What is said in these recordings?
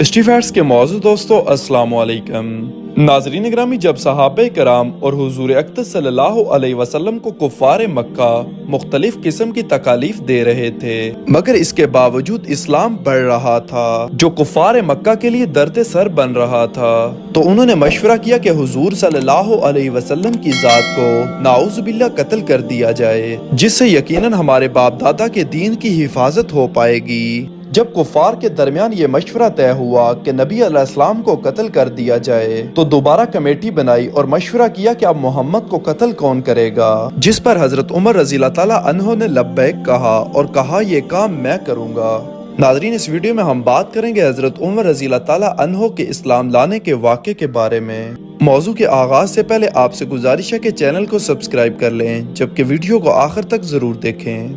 اسٹیفیٹس کے معزز دوستو السلام علیکم۔ ناظرین گرامی، جب صحابہ کرام اور حضور اقدس صلی اللہ علیہ وسلم کو کفار مکہ مختلف قسم کی تکالیف دے رہے تھے، مگر اس کے باوجود اسلام بڑھ رہا تھا جو کفار مکہ کے لیے درد سر بن رہا تھا، تو انہوں نے مشورہ کیا کہ حضور صلی اللہ علیہ وسلم کی ذات کو نعوذ باللہ قتل کر دیا جائے، جس سے یقیناً ہمارے باپ دادا کے دین کی حفاظت ہو پائے گی۔ جب کفار کے درمیان یہ مشورہ طے ہوا کہ نبی علیہ السلام کو قتل کر دیا جائے، تو دوبارہ کمیٹی بنائی اور مشورہ کیا کہ اب محمد کو قتل کون کرے گا، جس پر حضرت عمر رضی اللہ تعالیٰ عنہ نے لبیک کہا اور کہا یہ کام میں کروں گا۔ ناظرین، اس ویڈیو میں ہم بات کریں گے حضرت عمر رضی اللہ تعالیٰ عنہ کے اسلام لانے کے واقعے کے بارے میں۔ موضوع کے آغاز سے پہلے آپ سے گزارش ہے کہ چینل کو سبسکرائب کر لیں، جبکہ ویڈیو کو آخر تک ضرور دیکھیں۔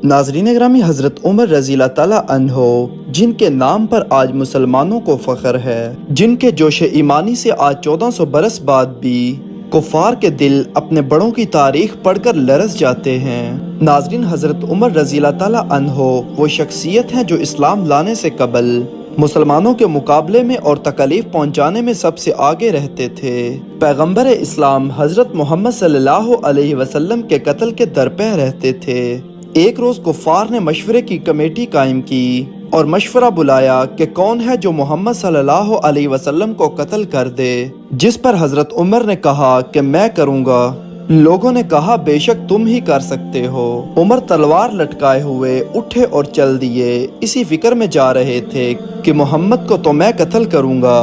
ناظرین گرامی، حضرت عمر رضی اللہ تعالیٰ عنہ، جن کے نام پر آج مسلمانوں کو فخر ہے، جن کے جوش ایمانی سے آج 1400 برس بعد بھی کفار کے دل اپنے بڑوں کی تاریخ پڑھ کر لرز جاتے ہیں۔ ناظرین، حضرت عمر رضی اللہ تعالیٰ عنہ وہ شخصیت ہیں جو اسلام لانے سے قبل مسلمانوں کے مقابلے میں اور تکلیف پہنچانے میں سب سے آگے رہتے تھے۔ پیغمبر اسلام حضرت محمد صلی اللہ علیہ وسلم کے قتل کے درپے رہتے تھے۔ ایک روز کفار نے مشورے کی کمیٹی قائم کی اور مشورہ بلایا کہ کون ہے جو محمد صلی اللہ علیہ وسلم کو قتل کر دے، جس پر حضرت عمر نے کہا کہ میں کروں گا۔ لوگوں نے کہا بے شک تم ہی کر سکتے ہو۔ عمر تلوار لٹکائے ہوئے اٹھے اور چل دیے، اسی فکر میں جا رہے تھے کہ محمد کو تو میں قتل کروں گا۔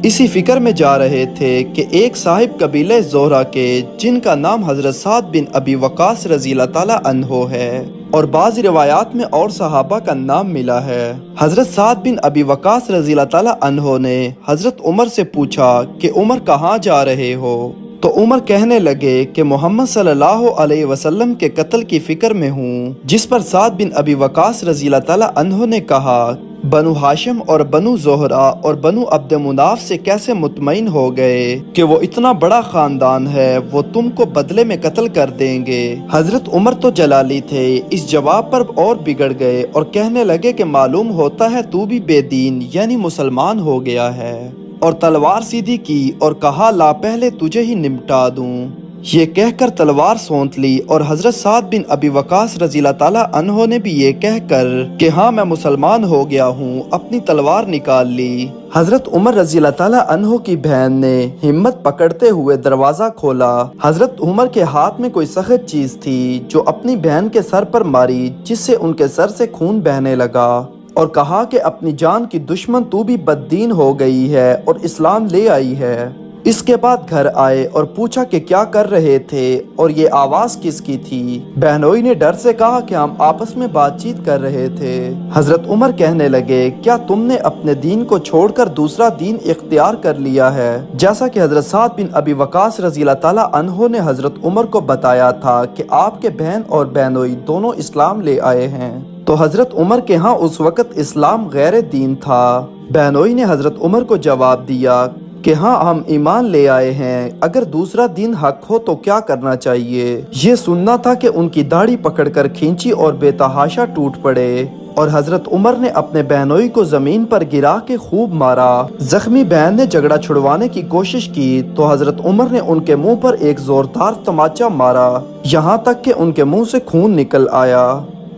اسی فکر میں جا رہے تھے کہ ایک صاحب قبیلہ زہرہ کے، جن کا نام حضرت سعد بن ابی وقاص رضی اللہ تعالیٰ عنہ ہے، اور بعض روایات میں اور صحابہ کا نام ملا ہے، حضرت سعد بن ابی وقاص رضی اللہ تعالیٰ عنہ نے حضرت عمر سے پوچھا کہ عمر کہاں جا رہے ہو؟ تو عمر کہنے لگے کہ محمد صلی اللہ علیہ وسلم کے قتل کی فکر میں ہوں، جس پر سعد بن ابی وقاص رضی اللہ تعالیٰ عنہ نے کہا بنو ہاشم اور بنو زہرہ اور بنو عبد مناف سے کیسے مطمئن ہو گئے کہ وہ اتنا بڑا خاندان ہے، وہ تم کو بدلے میں قتل کر دیں گے۔ حضرت عمر تو جلالی تھے، اس جواب پر اور بگڑ گئے اور کہنے لگے کہ معلوم ہوتا ہے تو بھی بے دین یعنی مسلمان ہو گیا ہے، اور تلوار سیدھی کی اور کہا لا پہلے تجھے ہی نمٹا دوں۔ یہ کہہ کر تلوار سونت لی اور حضرت سعد بن ابی وقاص رضی اللہ تعالیٰ عنہ نے بھی یہ کہہ کر کہ ہاں میں مسلمان ہو گیا ہوں اپنی تلوار نکال لی۔ حضرت عمر رضی اللہ تعالیٰ عنہ کی بہن نے ہمت پکڑتے ہوئے دروازہ کھولا۔ حضرت عمر کے ہاتھ میں کوئی سخت چیز تھی جو اپنی بہن کے سر پر ماری، جس سے ان کے سر سے خون بہنے لگا، اور کہا کہ اپنی جان کی دشمن تو بھی بددین ہو گئی ہے اور اسلام لے آئی ہے۔ اس کے بعد گھر آئے اور پوچھا کہ کیا کر رہے تھے اور یہ آواز کس کی تھی؟ بہنوئی نے ڈر سے کہا کہ ہم آپس میں بات چیت کر رہے تھے۔ حضرت عمر کہنے لگے کیا تم نے اپنے دین کو چھوڑ کر دوسرا دین اختیار کر لیا ہے، جیسا کہ حضرت سعد بن ابی وقاص رضی اللہ تعالیٰ عنہ نے حضرت عمر کو بتایا تھا کہ آپ کے بہن اور بہنوئی دونوں اسلام لے آئے ہیں۔ تو حضرت عمر کے ہاں اس وقت اسلام غیر دین تھا۔ بہنوئی نے حضرت عمر کو جواب دیا کہ ہاں ہم ایمان لے آئے ہیں، اگر دوسرا دین حق ہو تو کیا کرنا چاہیے؟ یہ سننا تھا کہ ان کی داڑھی پکڑ کر کھینچی اور بے تحاشا ٹوٹ پڑے، اور حضرت عمر نے اپنے بہنوئی کو زمین پر گرا کے خوب مارا۔ زخمی بہن نے جھگڑا چھڑوانے کی کوشش کی تو حضرت عمر نے ان کے منہ پر ایک زوردار تماچا مارا، یہاں تک کہ ان کے منہ سے خون نکل آیا۔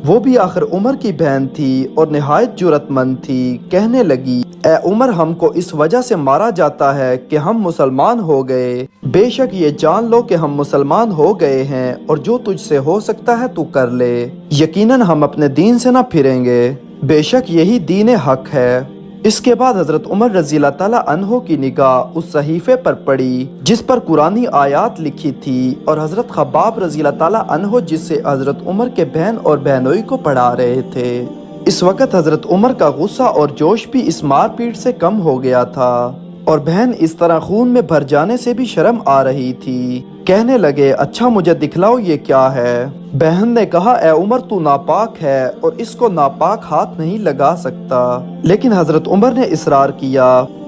وہ بھی آخر عمر کی بہن تھی اور نہایت جرأت مند تھی، کہنے لگی اے عمر، ہم کو اس وجہ سے مارا جاتا ہے کہ ہم مسلمان ہو گئے، بے شک یہ جان لو کہ ہم مسلمان ہو گئے ہیں، اور جو تجھ سے ہو سکتا ہے تو کر لے، یقیناً ہم اپنے دین سے نہ پھریں گے، بے شک یہی دین حق ہے۔ اس کے بعد حضرت عمر رضی اللہ تعالیٰ عنہ کی نگاہ اس صحیفے پر پڑی جس پر قرآنی آیات لکھی تھی، اور حضرت خباب رضی اللہ تعالیٰ عنہ جس سے حضرت عمر کے بہن اور بہنوئی کو پڑھا رہے تھے۔ اس وقت حضرت عمر کا غصہ اور جوش بھی اس مار پیٹ سے کم ہو گیا تھا، اور بہن اس طرح خون میں بھر جانے سے بھی شرم آ رہی تھی۔ کہنے لگے اچھا مجھے دکھلاؤ یہ کیا ہے؟ بہن نے کہا اے عمر تو ناپاک ہے اور اس کو ناپاک ہاتھ نہیں لگا سکتا، لیکن حضرت عمر نے اصرار کیا۔